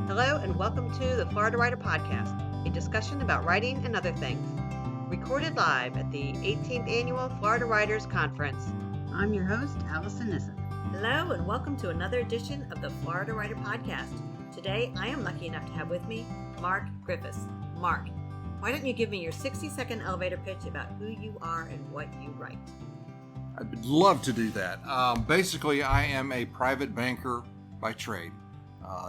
Hello and welcome to the Florida Writer Podcast, a discussion about writing and other things. Recorded live at the 18th Annual Florida Writers Conference. I'm your host, Allison Nissen. Hello and welcome to another edition of the Florida Writer Podcast. Today I am lucky enough to have with me Mark Griffis. Mark, why don't you give me your 60-second elevator pitch about who you are and what you write? I'd love to do that. Basically, I am a private banker by trade.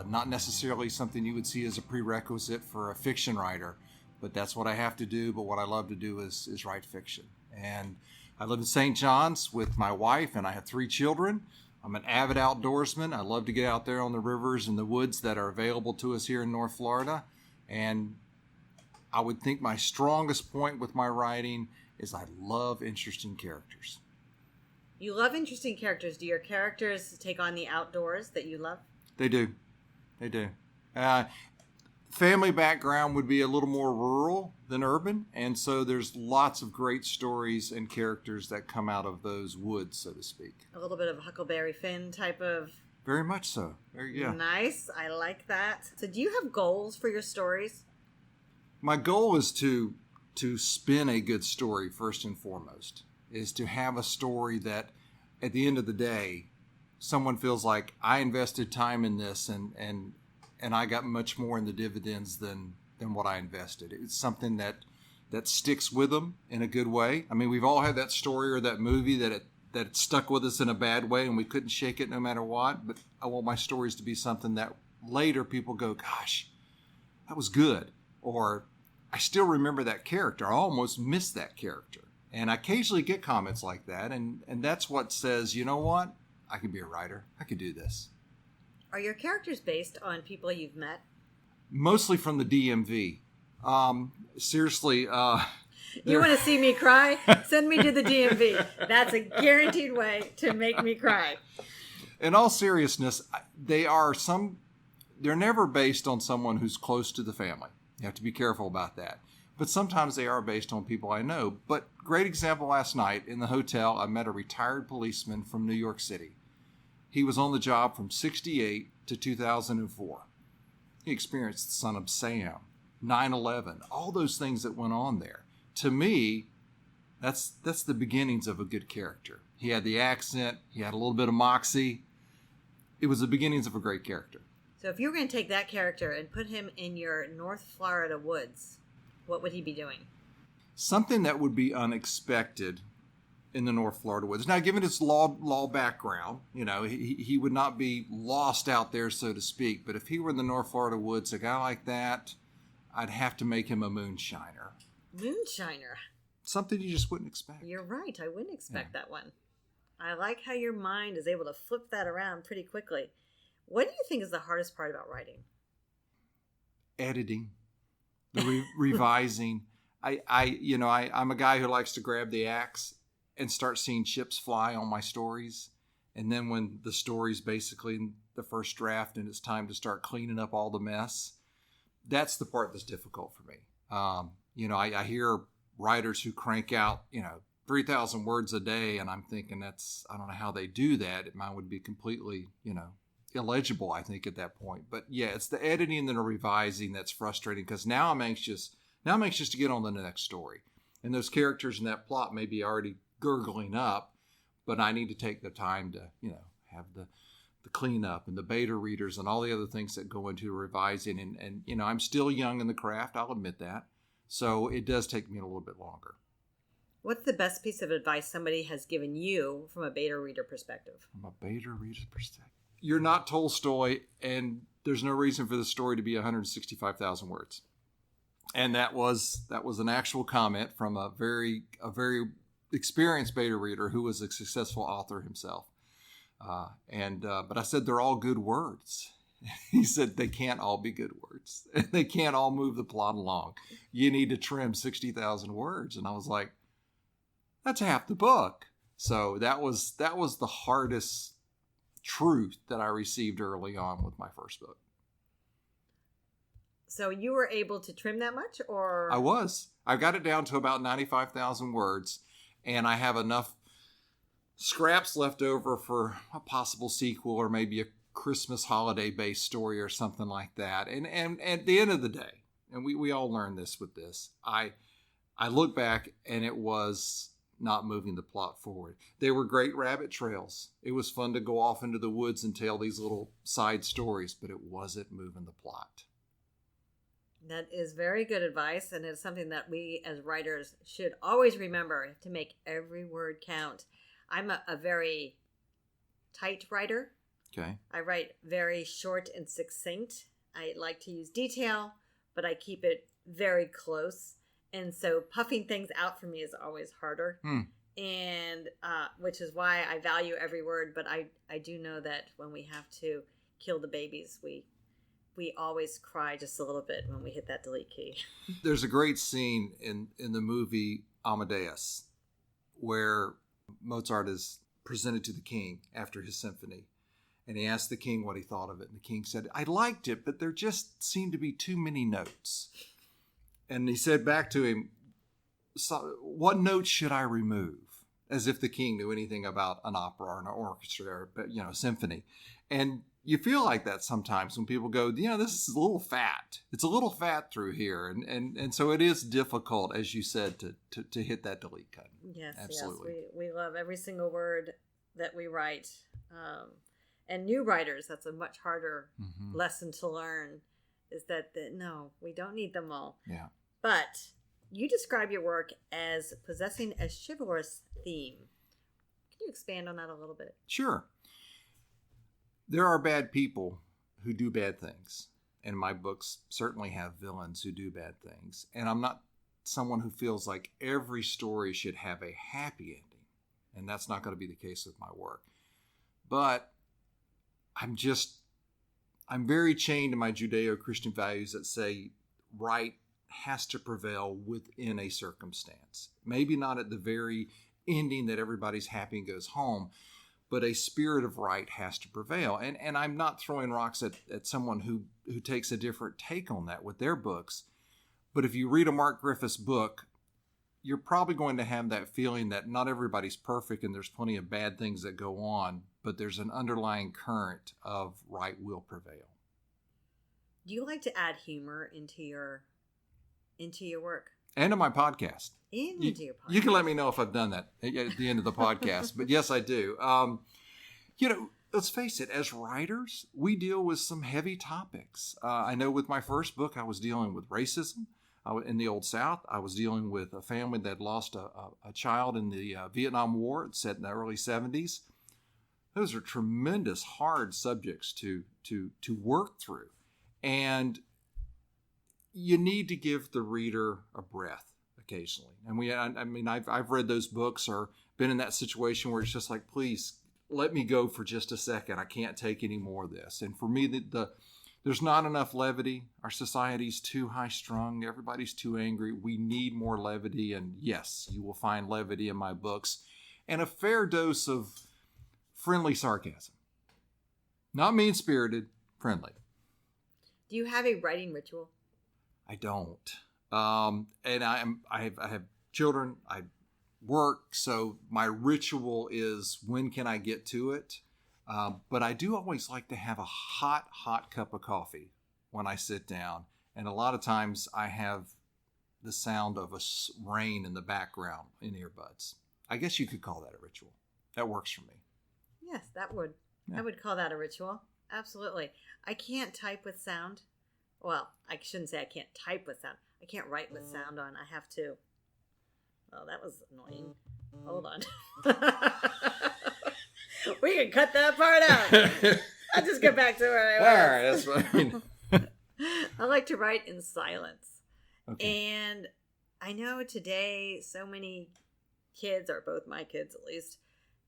Not necessarily something you would see as a prerequisite for a fiction writer, but that's what I have to do. But what I love to do is write fiction. And I live in St. John's with my wife, and I have 3 children. I'm an avid outdoorsman. I love to get out there on the rivers and the woods that are available to us here in North Florida. And I would think my strongest point with my writing is I love interesting characters. You love interesting characters. Do your characters take on the outdoors that you love? They do. They do. Family background would be a little more rural than urban, and so there's lots of great stories and characters that come out of those woods, so to speak. A little bit of Huckleberry Finn type of... Very much so. Yeah. Nice. I like that. So do you have goals for your stories? My goal is to spin a good story first and foremost, is to have a story that at the end of the day, someone feels like I invested time in this and I got much more in the dividends than what I invested. It's something that sticks with them in a good way. I mean, we've all had that story or that movie that it stuck with us in a bad way and we couldn't shake it no matter what. But I want my stories to be something that later people go, gosh, that was good. Or I still remember that character. I almost missed that character. And I occasionally get comments like that. And that's what says, you know what? I could be a writer. I could do this. Are your characters based on people you've met? Mostly from the DMV. Seriously. You want to see me cry? Send me to the DMV. That's a guaranteed way to make me cry. In all seriousness, they're never based on someone who's close to the family. You have to be careful about that. But sometimes they are based on people I know. But great example last night in the hotel, I met a retired policeman from New York City. He was on the job from 1968 to 2004. He experienced the Son of Sam, 9/11, all those things that went on there. To me, that's the beginnings of a good character. He had the accent. He had a little bit of moxie. It was the beginnings of a great character. So if you were going to take that character and put him in your North Florida woods, what would he be doing? Something that would be unexpected in the North Florida woods. Now, given his law background, he would not be lost out there, so to speak. But if he were in the North Florida woods, a guy like that, I'd have to make him a moonshiner. Moonshiner? Something you just wouldn't expect. You're right. I wouldn't expect that one. I like how your mind is able to flip that around pretty quickly. What do you think is the hardest part about writing? Editing. The revising. I'm a guy who likes to grab the axe and start seeing chips fly on my stories. And then when the story's basically in the first draft and it's time to start cleaning up all the mess, that's the part that's difficult for me. I hear writers who crank out, 3,000 words a day, and I'm thinking I don't know how they do that. Mine would be completely, illegible, I think, at that point. But yeah, it's the editing and the revising that's frustrating because now I'm anxious to get on to the next story. And those characters in that plot may be already gurgling up, but I need to take the time to, have the cleanup and the beta readers and all the other things that go into revising. And I'm still young in the craft, I'll admit that. So it does take me a little bit longer. What's the best piece of advice somebody has given you from a beta reader perspective? From a beta reader perspective. You're not Tolstoy, and there's no reason for the story to be 165,000 words. And that was an actual comment from a very experienced beta reader who was a successful author himself. But I said they're all good words. He said they can't all be good words. They can't all move the plot along. You need to trim 60,000 words. And I was like, that's half the book. So that was the hardest truth that I received early on with my first book. So you were able to trim that much, or? I was. I got it down to about 95,000 words, and I have enough scraps left over for a possible sequel or maybe a Christmas holiday based story or something like that. And at the end of the day, and we all learned this with this, I look back and it was not moving the plot forward. They were great rabbit trails. It was fun to go off into the woods and tell these little side stories, but it wasn't moving the plot. That is very good advice, and it's something that we as writers should always remember, to make every word count. I'm a very tight writer. Okay. I write very short and succinct. I like to use detail, but I keep it very close. And so puffing things out for me is always harder. And which is why I value every word. But I do know that when we have to kill the babies, we always cry just a little bit when we hit that delete key. There's a great scene in the movie Amadeus where Mozart is presented to the king after his symphony. And he asked the king what he thought of it. And the king said, I liked it, but there just seemed to be too many notes. And he said back to him, so, what notes should I remove? As if the king knew anything about an opera or an orchestra or a symphony. And you feel like that sometimes when people go, this is a little fat. It's a little fat through here. And so it is difficult, as you said, to hit that delete cut. Yes, absolutely. Yes. We love every single word that we write. And new writers, that's a much harder lesson to learn, is that no, we don't need them all. Yeah. But you describe your work as possessing a chivalrous theme. Can you expand on that a little bit? Sure. There are bad people who do bad things. And my books certainly have villains who do bad things. And I'm not someone who feels like every story should have a happy ending. And that's not going to be the case with my work. But I'm very chained to my Judeo-Christian values that say right has to prevail within a circumstance. Maybe not at the very ending that everybody's happy and goes home, but a spirit of right has to prevail. And I'm not throwing rocks at someone who takes a different take on that with their books. But if you read a Mark Griffis book, you're probably going to have that feeling that not everybody's perfect and there's plenty of bad things that go on, but there's an underlying current of right will prevail. Do you like to add humor into your work? And to my podcast. And into your podcast. You can let me know if I've done that at the end of the podcast. But yes, I do. Let's face it, as writers, we deal with some heavy topics. I know with my first book, I was dealing with racism. In the Old South, I was dealing with a family that lost a child in the Vietnam War. It's set in the early 70s. Those are tremendous, hard subjects to work through. And you need to give the reader a breath occasionally. And I've read those books or been in that situation where it's just like, please let me go for just a second. I can't take any more of this. And for me, there's not enough levity. Our society's too high strung. Everybody's too angry. We need more levity. And yes, you will find levity in my books and a fair dose of friendly sarcasm. Not mean-spirited, friendly. Do you have a writing ritual? I don't. And I have children. I work. So my ritual is when can I get to it? But I do always like to have a hot cup of coffee when I sit down. And a lot of times I have the sound of rain in the background in earbuds. I guess you could call that a ritual. That works for me. Yes, that would. Yeah. I would call that a ritual. Absolutely. I can't type with sound. Well, I shouldn't say I can't type with sound. I can't write with sound on. I have to. Oh, that was annoying. Hold on. We can cut that part out. I'll just get back to where I was. All right, that's fine. I like to write in silence. Okay. And I know today so many kids, or both my kids at least,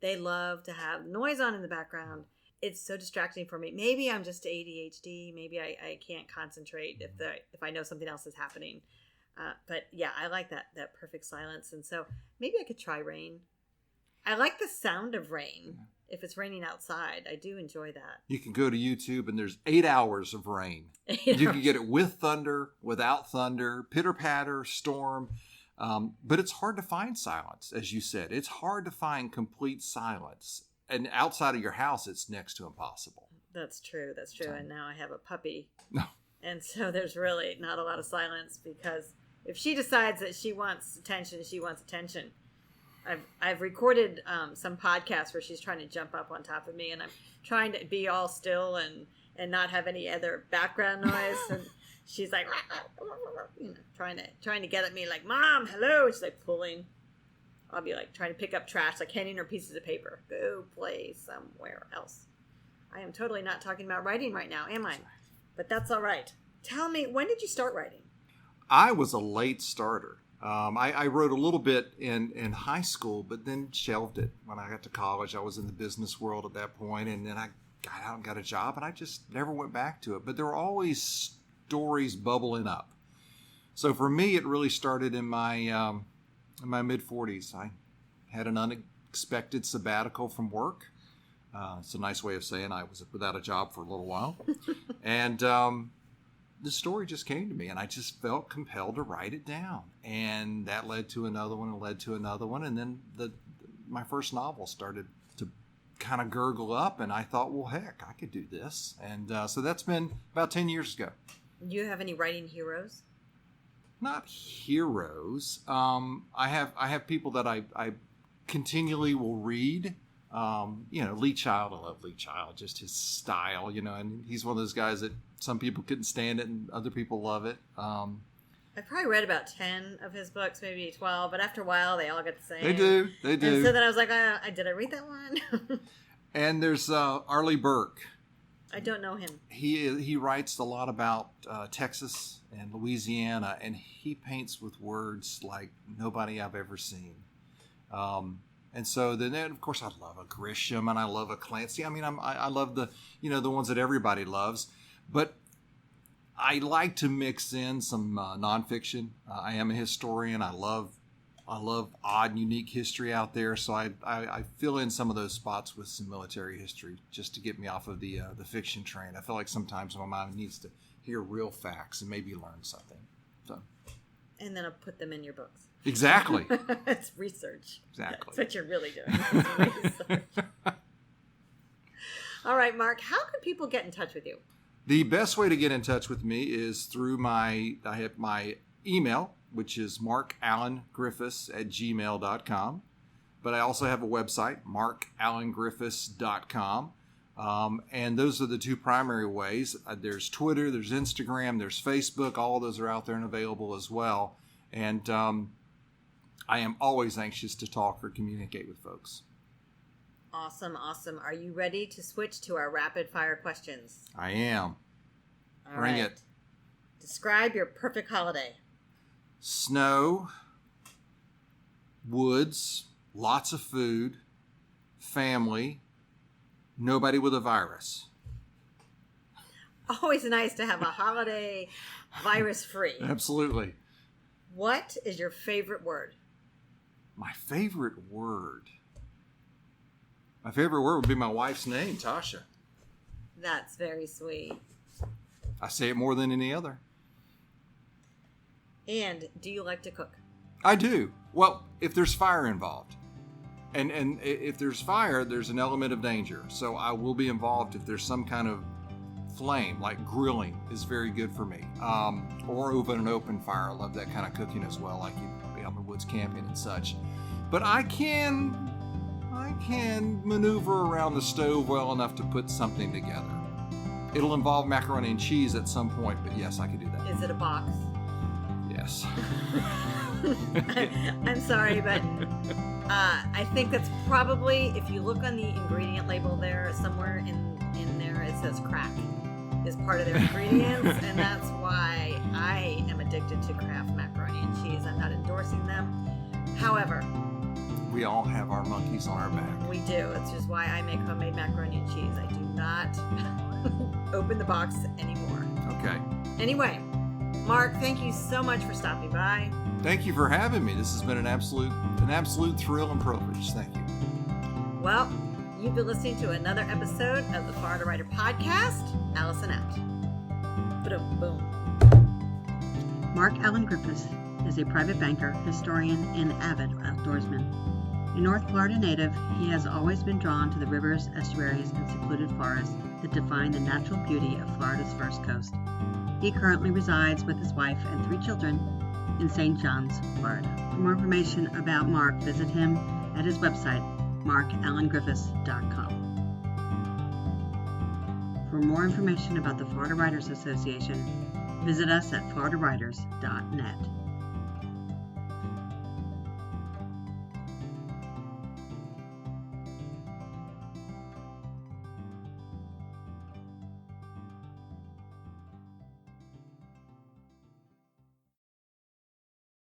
they love to have noise on in the background. It's so distracting for me. Maybe I'm just ADHD. Maybe I can't concentrate if I know something else is happening. But yeah, I like that perfect silence. And so maybe I could try rain. I like the sound of rain. If it's raining outside, I do enjoy that. You can go to YouTube and there's 8 hours of rain. You can get it with thunder, without thunder, pitter patter, storm. But it's hard to find silence, as you said. It's hard to find complete silence. And outside of your house, it's next to impossible. That's true. That's true. So. And now I have a puppy. No. And so there's really not a lot of silence, because if she decides that she wants attention, she wants attention. I've recorded some podcasts where she's trying to jump up on top of me, and I'm trying to be all still and not have any other background noise. And she's like, you know, trying to get at me like, Mom, hello. She's like pulling. I'll be like trying to pick up trash, like handing her pieces of paper. Go play somewhere else. I am totally not talking about writing right now, am I? But that's all right. Tell me, when did you start writing? I was a late starter. I wrote a little bit in high school, but then shelved it. When I got to college, I was in the business world at that point, and then I got out and got a job, and I just never went back to it. But there were always stories bubbling up. So for me, it really started in my mid-40s. I had an unexpected sabbatical from work. It's a nice way of saying I was without a job for a little while. And the story just came to me, and I just felt compelled to write it down. And that led to another one, and led to another one. And then my first novel started to kind of gurgle up, and I thought, well, heck, I could do this. And so that's been about 10 years ago. Do you have any writing heroes? Not heroes. I have people that I continually will read. Lee Child, I love Lee Child, just his style, and he's one of those guys that some people couldn't stand it and other people love it. I've probably read about 10 of his books, maybe 12, but after a while they all get the same. They do. And so then I was like, did I read that one? And there's Arleigh Burke. I don't know him. He writes a lot about Texas and Louisiana, and he paints with words like nobody I've ever seen. And so then, of course, I love a Grisham and I love a Clancy. I mean, I love the ones that everybody loves, but I like to mix in some nonfiction. I am a historian. I love odd and unique history out there. So I fill in some of those spots with some military history just to get me off of the fiction train. I feel like sometimes my mind needs to hear real facts and maybe learn something. So. And then I'll put them in your books. Exactly. It's research. Exactly. That's what you're really doing. It's research. All right, Mark, how can people get in touch with you? The best way to get in touch with me is through I have my email, which is markallengriffis@gmail.com. But I also have a website, markallengriffis.com. And those are the two primary ways. There's Twitter, there's Instagram, there's Facebook. All of those are out there and available as well. And I am always anxious to talk or communicate with folks. Awesome. Are you ready to switch to our rapid fire questions? I am. All Bring right. it. Describe your perfect holiday. Snow, woods, lots of food, family, nobody with a virus. Always nice to have a holiday virus-free. Absolutely. What is your favorite word? My favorite word? My favorite word would be my wife's name, Tasha. That's very sweet. I say it more than any other. And do you like to cook? I do. Well, if there's fire involved. And if there's fire, there's an element of danger. So I will be involved if there's some kind of flame, like grilling is very good for me. Or over an open fire. I love that kind of cooking as well, like you be out in the woods camping and such. But I can maneuver around the stove well enough to put something together. It'll involve macaroni and cheese at some point, but yes, I can do that. Is it a box? Yes. I'm sorry, but I think that's probably, if you look on the ingredient label there, somewhere in there it says crack is part of their ingredients, and that's why I am addicted to Kraft macaroni and cheese. I'm not endorsing them. However, We all have our monkeys on our back. we do. It's just why I make homemade macaroni and cheese. I do not open the box anymore. Okay. Anyway, Mark, thank you so much for stopping by. Thank you for having me. This has been an absolute thrill and privilege. Thank you. Well, you've been listening to another episode of the Florida Writer Podcast. Allison out. Boom, boom. Mark Allen Griffis is a private banker, historian, and avid outdoorsman. A North Florida native, he has always been drawn to the rivers, estuaries, and secluded forests that define the natural beauty of Florida's first coast. He currently resides with his wife and 3 children in St. John's, Florida. For more information about Mark, visit him at his website, markalangriffis.com. For more information about the Florida Writers Association, visit us at floridawriters.net.